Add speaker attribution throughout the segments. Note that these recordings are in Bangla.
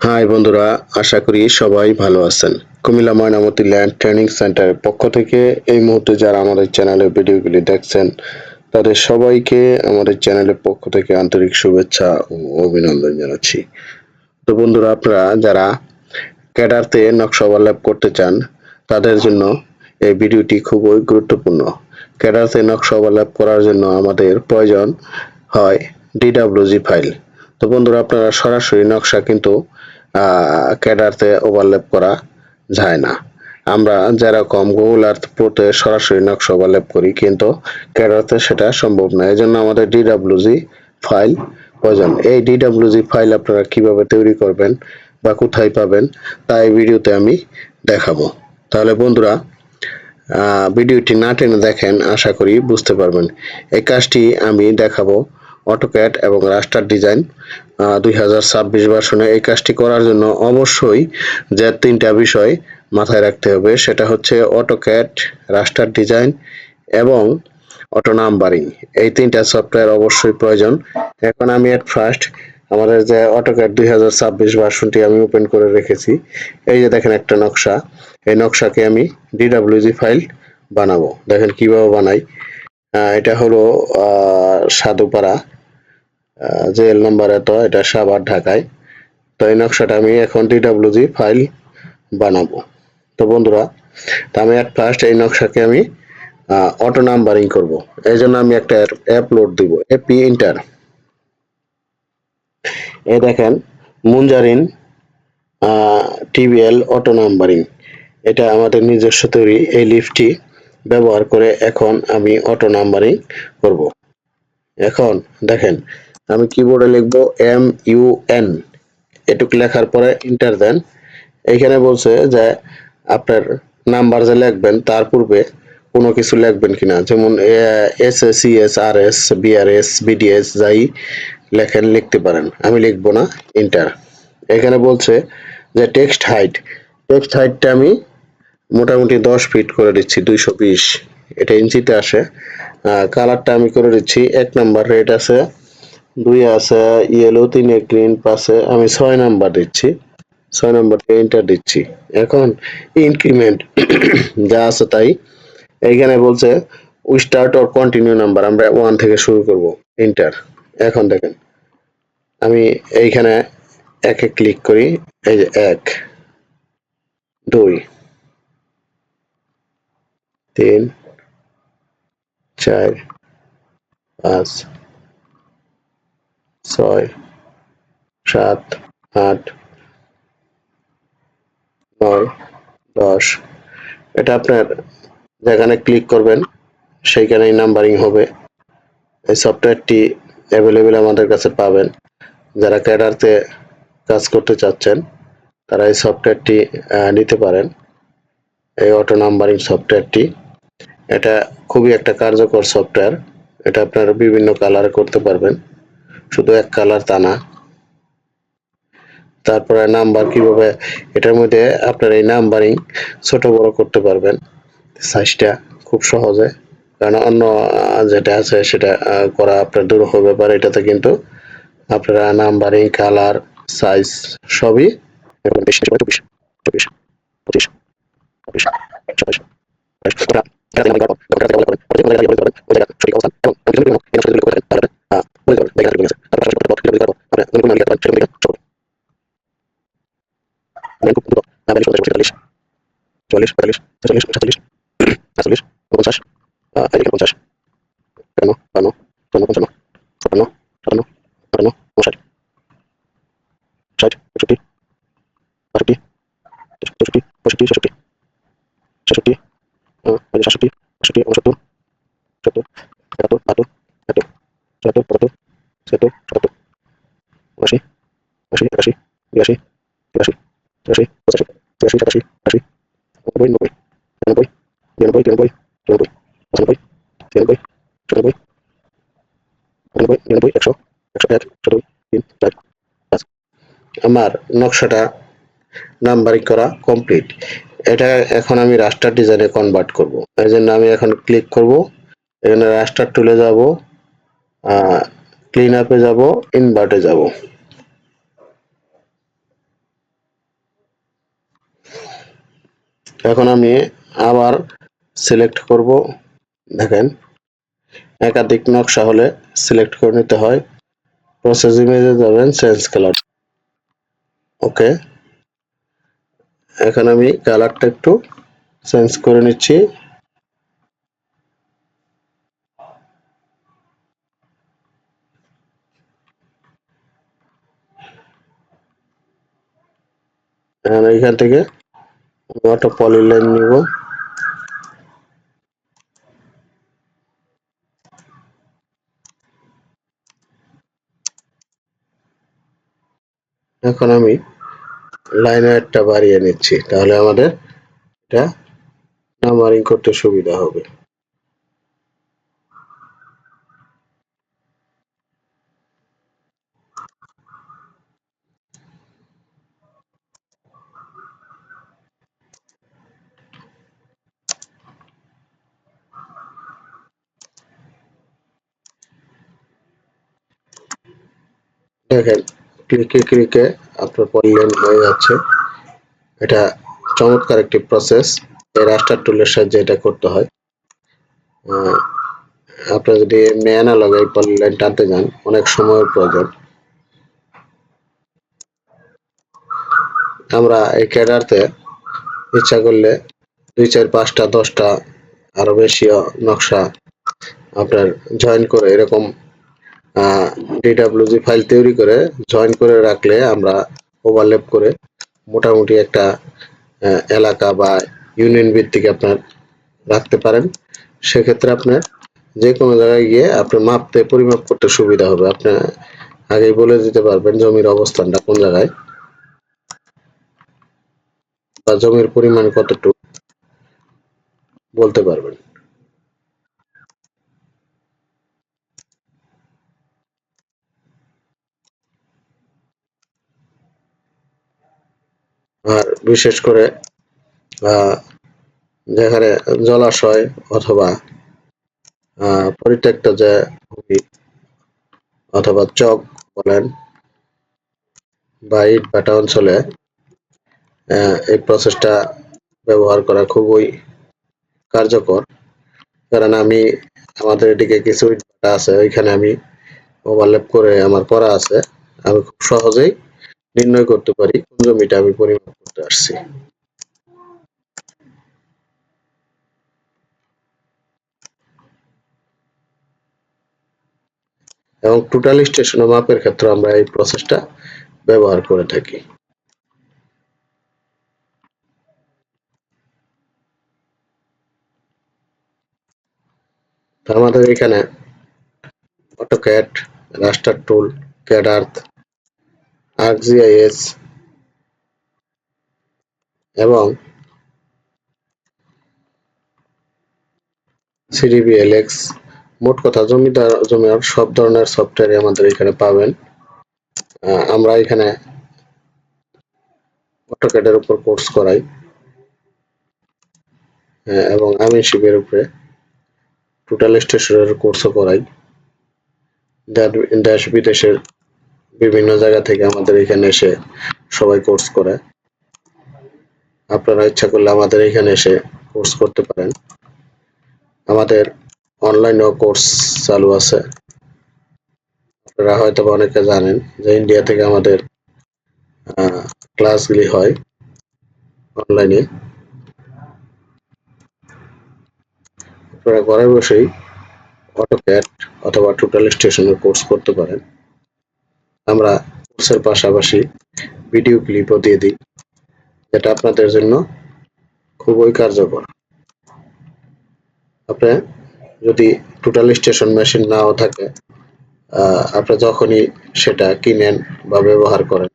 Speaker 1: হাই বন্ধুরা, আশা করি সবাই ভালো আছেন। কুমিল্লা ময়নামতি ল্যান্ড ট্রেনিং সেন্টারের পক্ষ থেকে এই মুহূর্তে যারা আমাদের চ্যানেলের ভিডিওগুলি দেখছেন তাদের সবাইকে আমাদের চ্যানেলের পক্ষ থেকে আন্তরিক শুভেচ্ছা ও অভিনন্দন জানাচ্ছি। তো বন্ধুরা, আপনারা যারা ক্যাডারতে নকশা ওভারল্যাপ করতে চান তাদের জন্য এই ভিডিওটি খুবই গুরুত্বপূর্ণ। ক্যাডারতে নকশা ওভারল্যাপ করার জন্য আমাদের প্রয়োজন হয় ডিডব্লিউজি ফাইল। তো বন্ধুরা, আপনারা সরাসরি নকশা কিন্তু ক্যাডারতে ওভারল্যাপ করা যায় না। আমরা যেরকম গুগল আর্থ প্রোতে সরাসরি নকশা ওভারল্যাপ করি, কিন্তু ক্যাডারতে সেটা সম্ভব না। এজন্য আমাদের ডিডব্লিউজি ফাইল প্রয়োজন। এই ডিডব্লিউজি ফাইল আপনারা কিভাবে তৈরি করবেন বা কোথায় পাবেন তা এই ভিডিওতে আমি দেখাবো। তাহলে বন্ধুরা, ভিডিওটি না টেনে দেখেন, আশা করি বুঝতে পারবেন। এই কাজটি আমি দেখাবো অটোক্যাড এবং রাস্টার ডিজাইন 2026 ভার্সনে। এই কাজটি করার জন্য অবশ্যই যে তিনটা বিষয় মাথায় রাখতে হবে, সেটা হচ্ছে অটোক্যাড, রাস্টার ডিজাইন এবং অটো নাম্বারিং। এই তিনটা সফটওয়্যার অবশ্যই প্রয়োজন। এখন আমি এট ফার্স্ট আমাদের যে অটোক্যাড 2026 ভার্সনটি আমি ওপেন করে রেখেছি। এই যে দেখেন একটা নকশা, এই নকশাকে আমি ডিডব্লিউজি ফাইল বানাবো। দেখেন কিভাবে বানাই। এটা হলো সাধুপাড়া, জেএল নাম্বার এত, এটা সাভার, ঢাকায়। তো এই নকশাটা আমি এখন ডিডব্লিউজি ফাইল বানাবো। তো বন্ধুরা, আমি এট ফার্স্ট এই নকশাকে আমি অটো নাম্বারিং করব। এই জন্য আমি একটা অ্যাপ লোড দিব, এপি ইন্টার। এই দেখেন মুঞ্জারিন টিবিএল অটো নাম্বারিং, এটা আমাদের নিজস্ব তৈরি। এই লিফটটি ব্যবহার করে এখন আমি অটো নাম্বারিং করব। এখন দেখেন আমি কিবোর্ডে লিখব MUN, এটুকু লেখার পরে ইন্টার দেন। এইখানে বলছে যে আপনার নাম্বার যে লিখবেন তার পূর্বে কোনো কিছু লিখবেন কিনা, যেমন SSCS RS BRS BDS যাই লেখেন লিখতে পারেন, আমি লিখব না, ইন্টার। এখানে বলছে যে টেক্সট হাইটটা আমি মোটামুটি 10 ফিট করে দিচ্ছি, 220, এটা ইঞ্চিতে আসে। কালারটা আমি করে দিচ্ছি 1 নাম্বার রেড আছে, 2 আছে ইয়েলো, 3 গ্রিন, 5 আমি 6 নাম্বার দিচ্ছি। 6 নাম্বারকে এন্টার দিচ্ছি। এখন ইনক্রিমেন্ট যা আছে তাই। এইখানে বলছে we start or continue number, আমরা 1 থেকে শুরু করব, এন্টার। এখন দেখেন আমি এইখানে একে ক্লিক করি, এই যে 1 2 3 4 5 6 7 8 9 10। এটা আপনার যেখানে ক্লিক করবেন সেইখানেই নাম্বারিং হবে। এই সফটওয়্যারটি অ্যাভেলেবেল আমাদের কাছে পাবেন। যারা ক্যাডারতে কাজ করতে চাচ্ছেন তারা এই সফটওয়্যারটি নিতে পারেন। এই অটো নাম্বারিং সফটওয়্যারটি, এটা খুবই একটা কার্যকর সফটওয়্যার। এটা আপনারা বিভিন্ন কালারে করতে পারবেন, শুধু এক কালার তা না। তারপরে নাম্বার কিভাবে, এটার মধ্যে আপনার এই নাম্বারিং ছোট বড় করতে পারবেন সাইজটা খুব সহজে। কারণ অন্য যেটা আছে সেটা করা আপনার দুরূহ ব্যাপার। এটাতে কিন্তু আপনারা নাম্বারিং, কালার, সাইজ সবই 24 24 25 26 27 চুয়াল্লিশ, 45, 46, 47, 48, 49, 50, 51, 52, 53, 54, 55, 56, 57, 58, 60, 61, 62, 63, 64, 65, 66, 67, 68, 69, 70, 71, 72, 73, 74, 75, 76, 77, 80, 80, 81, 82, 83, 84, 85, 86, 87, 88, 89, 90, 91, 92, 93, 94, 95, 96, 97, 98, 99, 100, 101, 102, 3, 4, 5। আমার নকশাটা নাম্বারিং করা কমপ্লিট। এটা এখন আমি রাস্টার ডিজাইনে কনভার্ট করব। এই জন্য আমি এখন ক্লিক করব, এখানে রাস্টার টুলে যাব, ক্লিন আপে যাব, ইনভার্টে যাব। এখন আমি আবার সিলেক্ট করব। দেখেন একাধিক নকশা হলে সিলেক্ট করে নিতে হয়। প্রসেস ইমেজে যাবেন, চেঞ্জ কালার। ওকে, এখন আমি কালারটা একটু চেঞ্জ করে নিচ্ছি। এখান থেকে একটা পলিলাইন নিব। এখন আমি লাইনারটা বাড়িয়ে নিচ্ছি, তাহলে আমাদের এটা নাম্বারিং করতে সুবিধা হবে। দেখেন ক্লিকে ক্লিকে আপনার পলিলাইন হয়ে যাচ্ছে। এটা চমৎকার একটি প্রসেস। এই রাস্টার টুলের সাহায্যে এটা করতে হয়। আপনি যদি ম্যানুয়াল এই পলিলাইন টানতে যান, অনেক সময়ের প্রয়োজন। আমরা এই ক্যাডারতে ইচ্ছা করলে 2 4 5টা 10টা আরো বেশি নকশা আপনার জয়েন করে এরকম ডিডব্লিউজি ফাইল তৈরি করে জয়েন করে রাখলে আমরা ওভারল্যাপ করে মোটামুটি একটা এলাকা বা ইউনিয়ন ভিত্তিক আপনার রাখতে পারেন। সেক্ষেত্রে আপনার যে কোনো জায়গায় গিয়ে আপনার মাপতে পরিমাপ করতে সুবিধা হবে। আপনি আগেই বলে দিতে পারবেন জমির অবস্থানটা কোন জায়গায় বা জমির পরিমাণ কতটুকু বলতে পারবেন। আর বিশেষ করে আহ, যেখানে জলাশয় অথবা পরিত্যক্ত যে ভূমি অথবা চক বলেন বা ইট ভাটা অঞ্চলে এই প্রসেসটা ব্যবহার করা খুবই কার্যকর। কারণ আমি আমাদের এদিকে কিছু ইট ভাটা আছে, ওইখানে আমি ওভারল্যাপ করে আমার করা আছে। আমি খুব সহজেই নির্ণয় করতে পারি কোন জমিটা আমি পরিমাপ করতে আসছি। এবং টোটাল স্টেশন মাপের ক্ষেত্রে আমরা এই প্রসেসটা ব্যবহার করে থাকি। তো আমাদের এখানে অটোক্যাড, রাস্টার টুল, ক্যাডার্থ, আর্কজিআইএস এবং সিডিবিএলএক্স, মোট কথা জমির সব ধরনের সফটওয়্যার আমাদের এখানে পাবেন। আমরা এখানে অটোক্যাডের উপর কোর্স করাই এবং আমি শিবের উপরে টোটাল স্টেশনের কোর্সও করাই। দেশ বিদেশের বিভিন্ন জায়গা থেকে আমাদের এখানে এসে সবাই কোর্স করে। আপনারা ইচ্ছা করলে আমাদের এখানে এসে কোর্স করতে পারেন। আমাদের অনলাইনেও কোর্স চালু আছে। আপনারা হয়তো অনেকে জানেন যে ইন্ডিয়া থেকে আমাদের ক্লাসগুলি হয় অনলাইনে। আপনারা ঘরে বসেই অটোক্যাড অথবা টোটাল স্টেশনের কোর্স করতে পারেন। আমরা কোর্সের পাশাপাশি ভিডিও ক্লিপও দিয়ে দিই, যেটা আপনাদের জন্য খুবই কার্যকর। আপনি যদি টোটাল স্টেশন মেশিন নাও থাকে, আপনি যখনই সেটা কিনেন বা ব্যবহার করেন,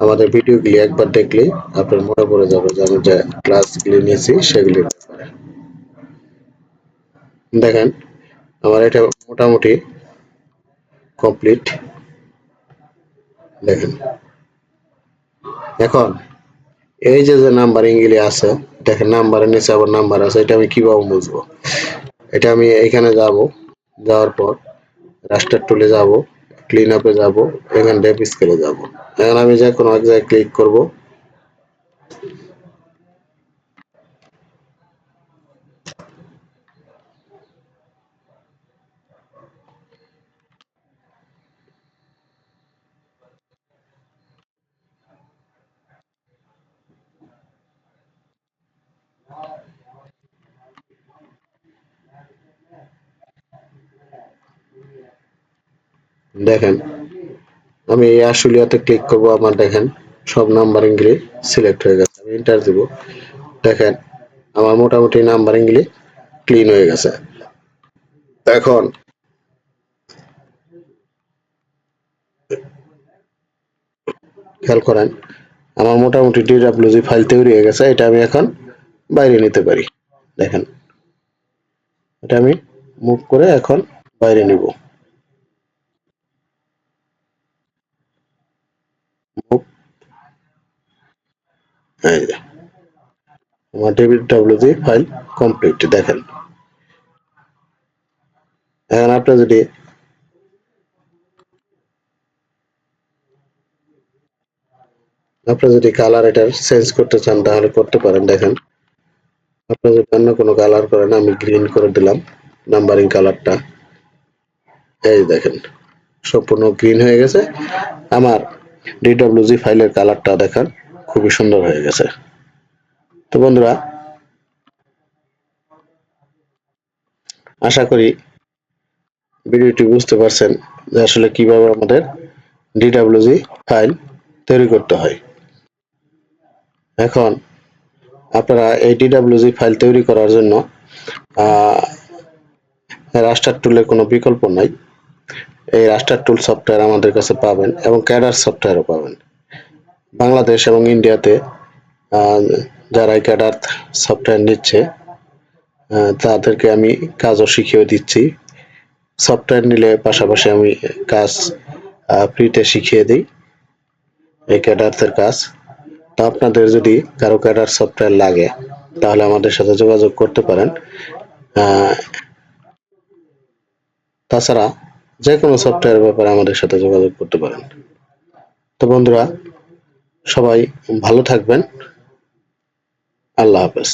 Speaker 1: আমাদের ভিডিওগুলি একবার দেখলেই আপনার মনে পড়ে যাবে যে আমি যে ক্লাসগুলি নিয়েছি সেগুলি ব্যাপারে। দেখেন আমার এটা মোটামুটি কমপ্লিট। দেখেন এখন এই যে যে নাম্বারিং গুলি আছে, দেখেন নাম্বারের নিচে আবার নাম্বার আছে, এটা আমি কিভাবে বুঝবো? এটা আমি এইখানে যাব, যাওয়ার পর রাস্টার টুলে যাব, ক্লিন আপে যাব, এখান ডেপ স্কেলে যাব। এখন আমি যে কোনো এক জায়গায় ক্লিক করব। দেখেন আমি এই আশুলিয়াতে ক্লিক করব, আমার দেখেন সব নাম্বারিং গুলি সিলেক্ট হয়ে গেছে। আমি এন্টার দিব, দেখেন আমার মোটামুটি নাম্বারিং গুলি ক্লিন হয়ে গেছে। এখন খেয়াল করেন আমার মোটামুটি DWG ফাইল তৈরি হয়ে গেছে। এটা আমি এখন বাইরে নিতে পারি। দেখেন এটা আমি মুভ করে এখন বাইরে নিব। মুভ, এই যে আমার DWG ফাইল কমপ্লিট। দেখেন এখন আপনি যদি কালার এটার চেঞ্জ করতে চান তাহলে করতে পারেন। দেখেন আপনি যদি অন্য কোনো কালার করেন, আমি গ্রিন করে দিলাম নাম্বারিং কালারটা। এই দেখেন সম্পূর্ণ গ্রিন হয়ে গেছে। আমার DWG ফাইলের কালারটা দেখেন খুবই সুন্দর হয়ে গেছে। তো বন্ধুরা, আশা করি ভিডিওটি বুঝতে পারছেন যে আসলে কিভাবে আমাদের DWG ফাইল তৈরি করতে হয়। এখন আপনারা এই DWG ফাইল তৈরি করার জন্য রাস্টার টুলের কোনো বিকল্প নাই। এই রাস্টার টুল সফটওয়্যার আমাদের কাছে পাবেন এবং ক্যাডার সফটওয়্যারও পাবেন। বাংলাদেশ এবং ইন্ডিয়াতে যারা এই ক্যাডার সফটওয়্যার নিচ্ছে তাদেরকে আমি কাজও শিখিয়ে দিচ্ছি। সফটওয়্যার নিলে পাশাপাশি আমি কাজ ফ্রিতে শিখিয়ে দিই, এই ক্যাডার্সের কাজ। তো আপনাদের যদি কারো ক্যাডার সফটওয়্যার লাগে তাহলে আমাদের সাথে যোগাযোগ করতে পারেন। তাছাড়া যে কোনো সফটওয়্যারের ব্যাপারে আমাদের সাথে যোগাযোগ করতে পারেন। তো বন্ধুরা, সবাই ভালো থাকবেন। আল্লাহ হাফেজ।